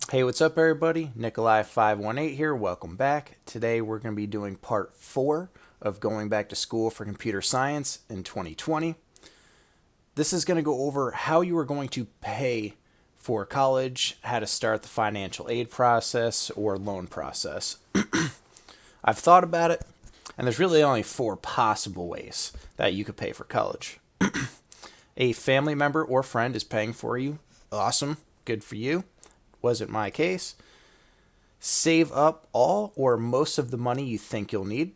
Hey, what's up, everybody? Nikolai518 here. Welcome back. Today we're going to be doing part 4 of going back to school for computer science in 2020. This is going to go over how you are going to pay for college, how to start the financial aid process or loan process. I've thought about it, and there's really only 4 possible ways that you could pay for college. A family member or friend is paying for you. Awesome. Good for you. Wasn't my case. Save up all or most of the money you think you'll need.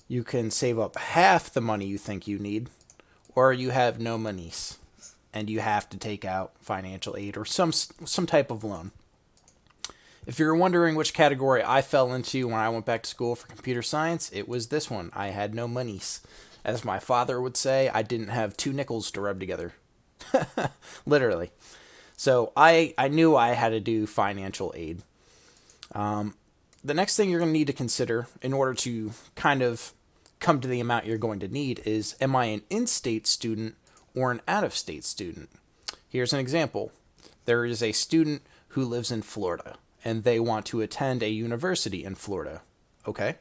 You can save up half the money you think you need, or you have no monies and you have to take out financial aid or some type of loan. If you're wondering which category I fell into when I went back to school for computer science, it was this one. I had no monies. As my father would say, I didn't have 2 nickels to rub together. Literally. So I knew I had to do financial aid. The next thing you're going to need to consider in order to kind of come to the amount you're going to need is, am I an in-state student or an out-of-state student? Here's an example. There is a student who lives in Florida, and they want to attend a university in Florida. Okay?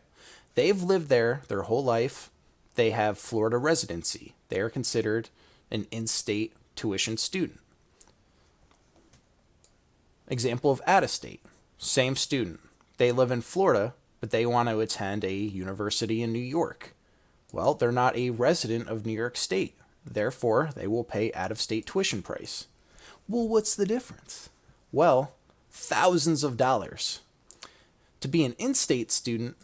They've lived there their whole life. They have Florida residency. They are considered an in-state tuition student. Example of out-of-state. Same student. They live in Florida, but they want to attend a university in New York. Well, they're not a resident of New York State. Therefore, they will pay out-of-state tuition price. Well, what's the difference? Well, thousands of dollars. To be an in-state student,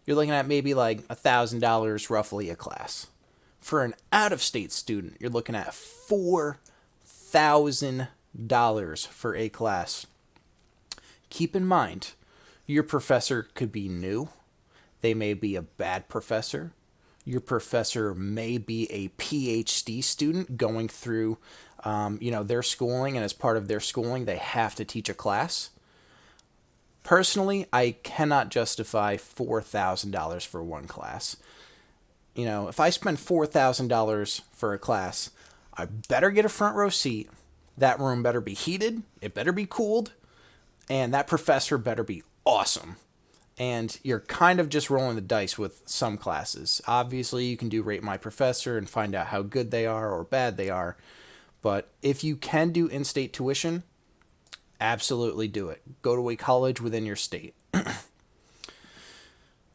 you're looking at maybe like $1,000 roughly a class. For an out-of-state student, you're looking at $4,000 for a class. Keep in mind, your professor could be new. They may be a bad professor. Your professor may be a PhD student going through, their schooling, and as part of their schooling, they have to teach a class. Personally, I cannot justify $4,000 for one class. If I spend $4,000 for a class, I better get a front row seat. That room better be heated, it better be cooled, and that professor better be awesome. And you're kind of just rolling the dice with some classes. Obviously, you can do Rate My Professor and find out how good they are or bad they are. But if you can do in-state tuition, absolutely do it. Go to a college within your state.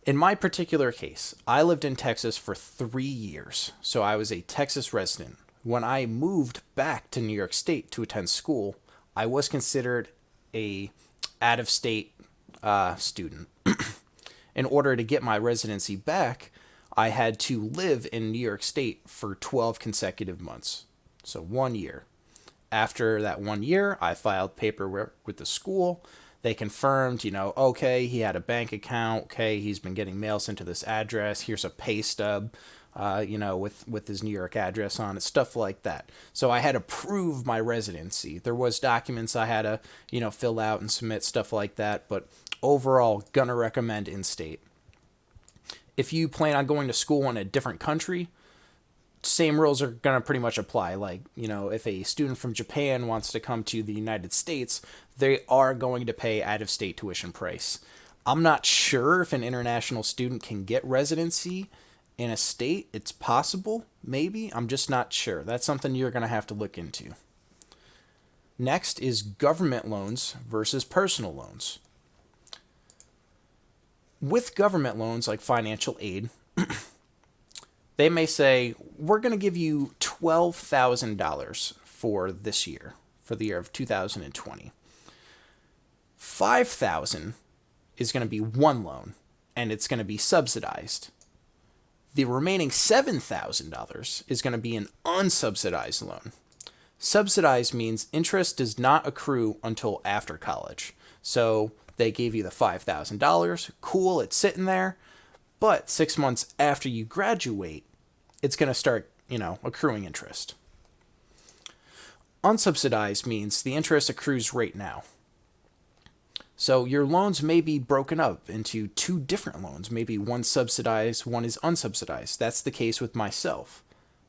In my particular case, I lived in Texas for 3 years, so I was a Texas resident. When I moved back to New York State to attend school, I was considered a out-of-state student. In order to get my residency back, I had to live in New York State for 12 consecutive months. So 1 year. After that 1 year, I filed paperwork with the school. They confirmed, okay, he had a bank account. Okay, he's been getting mail sent to this address. Here's a pay stub. With his New York address on it, stuff like that. So I had to prove my residency. There was documents I had to, fill out and submit, stuff like that. But overall, gonna recommend in-state. If you plan on going to school in a different country, same rules are gonna pretty much apply. Like, if a student from Japan wants to come to the United States, they are going to pay out-of-state tuition price. I'm not sure if an international student can get residency in a state. It's possible, maybe. I'm just not sure. That's something you're going to have to look into. Next is government loans versus personal loans. With government loans like financial aid, they may say, we're going to give you $12,000 for this year, for the year of 2020. $5,000 is going to be one loan, and it's going to be subsidized. The remaining $7,000 is going to be an unsubsidized loan. Subsidized means interest does not accrue until after college. So they gave you the $5,000. Cool, it's sitting there. But 6 months after you graduate, it's going to start, accruing interest. Unsubsidized means the interest accrues right now. So your loans may be broken up into 2 different loans. Maybe one's subsidized, one is unsubsidized. That's the case with myself.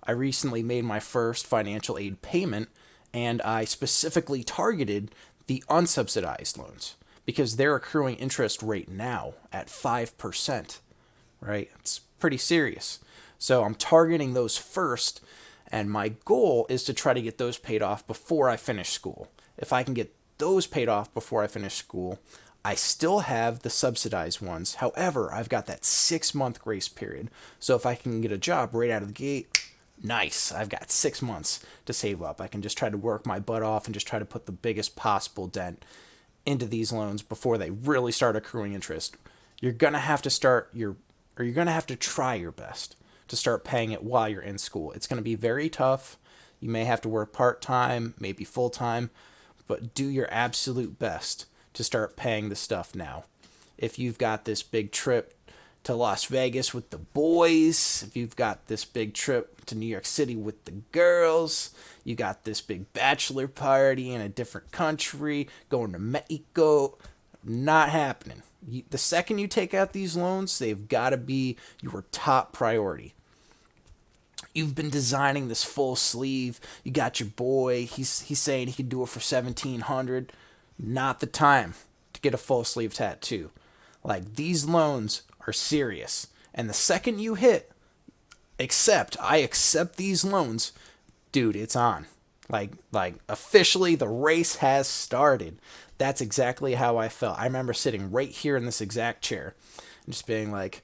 I recently made my first financial aid payment, and I specifically targeted the unsubsidized loans, because they're accruing interest rate now at 5%, right? It's pretty serious. So I'm targeting those first, and my goal is to try to get those paid off before I finish school. If I can get those paid off before I finish school, I still have the subsidized ones. However, I've got that 6-month grace period. So if I can get a job right out of the gate, nice. I've got 6 months to save up. I can just try to work my butt off and just try to put the biggest possible dent into these loans before they really start accruing interest. You're going to have to you're going to have to try your best to start paying it while you're in school. It's going to be very tough. You may have to work part-time, maybe full-time, but do your absolute best to start paying the stuff now. If you've got this big trip to Las Vegas with the boys, if you've got this big trip to New York City with the girls, you got this big bachelor party in a different country, going to Mexico, not happening. The second you take out these loans, they've got to be your top priority. You've been designing this full sleeve. You got your boy. He's saying he can do it for $1,700. Not the time to get a full sleeve tattoo. Like, these loans are serious. And the second you hit I accept these loans, dude, it's on. Like officially the race has started. That's exactly how I felt. I remember sitting right here in this exact chair and just being like,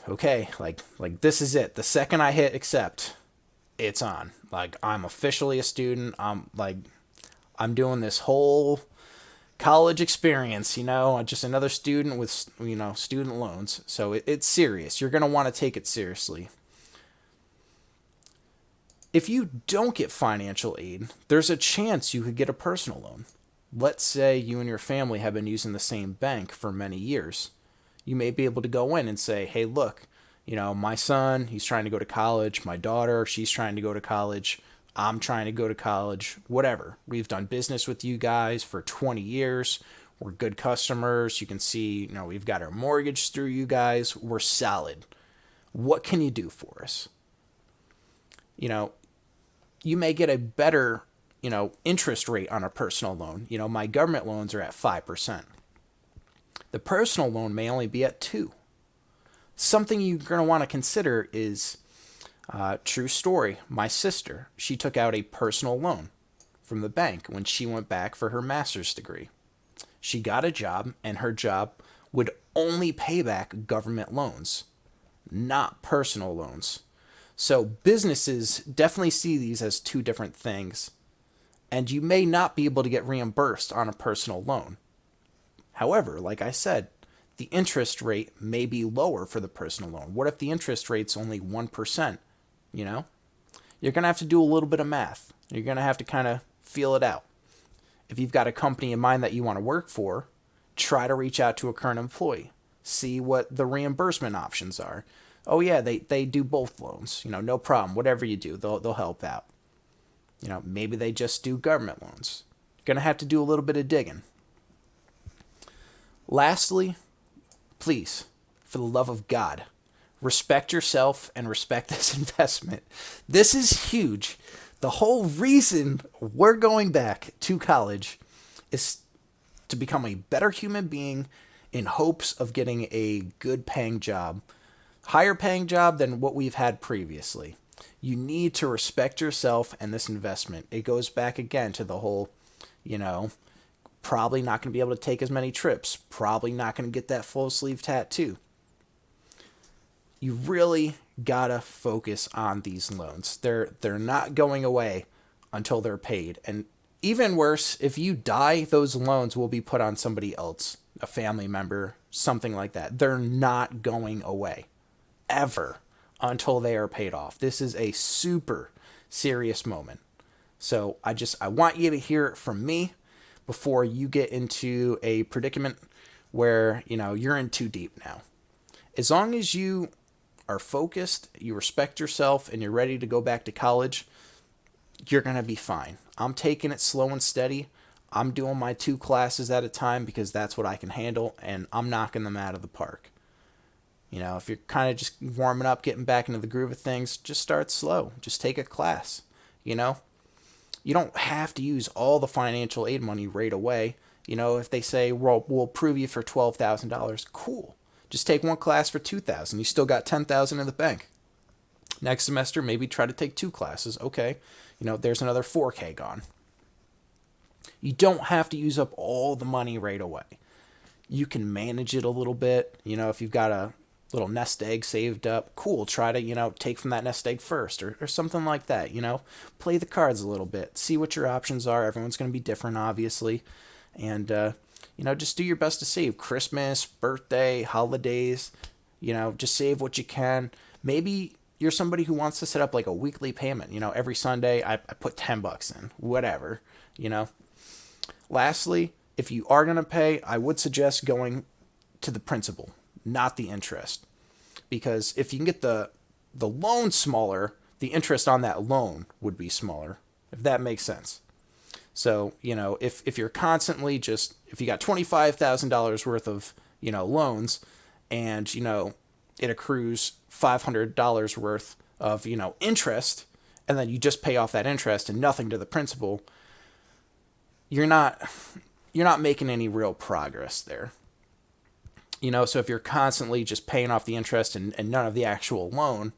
okay, like this is it. The second I hit accept, it's on. Like, I'm officially a student. I'm doing this whole college experience, just another student with, student loans. So it's serious. You're going to want to take it seriously. If you don't get financial aid, there's a chance you could get a personal loan. Let's say you and your family have been using the same bank for many years. You may be able to go in and say, hey, look, my son, he's trying to go to college. My daughter, she's trying to go to college. I'm trying to go to college, whatever. We've done business with you guys for 20 years. We're good customers. You can see, we've got our mortgage through you guys. We're solid. What can you do for us? You may get a better, interest rate on a personal loan. My government loans are at 5%. The personal loan may only be at 2%. Something you're going to want to consider is, true story, my sister, she took out a personal loan from the bank when she went back for her master's degree. She got a job, and her job would only pay back government loans, not personal loans. So businesses definitely see these as two different things, and you may not be able to get reimbursed on a personal loan. However, like I said, the interest rate may be lower for the personal loan. What if the interest rate's only 1%? You're going to have to do a little bit of math. You're going to have to kind of feel it out. If you've got a company in mind that you want to work for, try to reach out to a current employee. See what the reimbursement options are. Oh yeah, they do both loans. No problem. Whatever you do, they'll help out. Maybe they just do government loans. You're going to have to do a little bit of digging. Lastly, please, for the love of God, respect yourself and respect this investment. This is huge. The whole reason we're going back to college is to become a better human being in hopes of getting a good paying job, higher paying job than what we've had previously. You need to respect yourself and this investment. It goes back again to the whole, probably not going to be able to take as many trips, probably not going to get that full sleeve tattoo. You really gotta focus on these loans. They're not going away until they're paid. And even worse, if you die, those loans will be put on somebody else, a family member, something like that. They're not going away ever until they are paid off. This is a super serious moment. So I want you to hear it from me before you get into a predicament where, you're in too deep now. As long as you are focused, you respect yourself, and you're ready to go back to college, you're going to be fine. I'm taking it slow and steady. I'm doing my 2 classes at a time because that's what I can handle, and I'm knocking them out of the park. If you're kind of just warming up, getting back into the groove of things, just start slow. Just take a class. You You don't have to use all the financial aid money right away. If they say, well, we'll approve you for $12,000, cool. Just take one class for $2,000. You still got $10,000 in the bank. Next semester, maybe try to take 2 classes. Okay, there's another $4K gone. You don't have to use up all the money right away. You can manage it a little bit. If you've got a little nest egg saved up, cool. Try to, take from that nest egg first or something like that. Play the cards a little bit. See what your options are. Everyone's going to be different, obviously. And, just do your best to save. Christmas, birthday, holidays, just save what you can. Maybe you're somebody who wants to set up like a weekly payment. Every Sunday I put $10 in, whatever. Lastly, if you are going to pay, I would suggest going to the principal, not the interest. Because if you can get the loan smaller, the interest on that loan would be smaller, if that makes sense. So, if you're constantly if you got $25,000 worth of, loans and, it accrues $500 worth of, interest, and then you just pay off that interest and nothing to the principal, you're not making any real progress there. So if you're constantly just paying off the interest and none of the actual loan,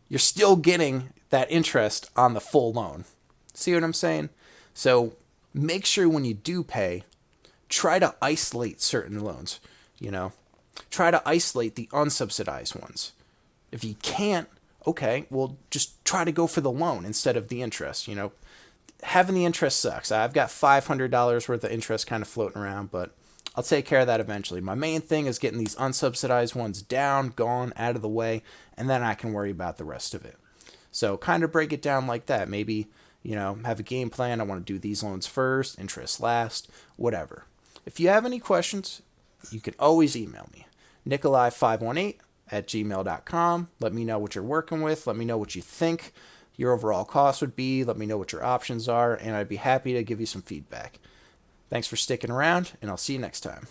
you're still getting that interest on the full loan. See what I'm saying? So make sure when you do pay, try to isolate certain loans. Try to isolate the unsubsidized ones. If you can't, okay, well, just try to go for the loan instead of the interest. Having the interest sucks. I've got $500 worth of interest kind of floating around, but I'll take care of that eventually. My main thing is getting these unsubsidized ones down, gone, out of the way, and then I can worry about the rest of it. So kind of break it down like that. Maybe, have a game plan. I want to do these loans first, interest last, whatever. If you have any questions, you can always email me, Nikolai518@gmail.com. Let me know what you're working with. Let me know what you think your overall cost would be. Let me know what your options are, and I'd be happy to give you some feedback. Thanks for sticking around, and I'll see you next time.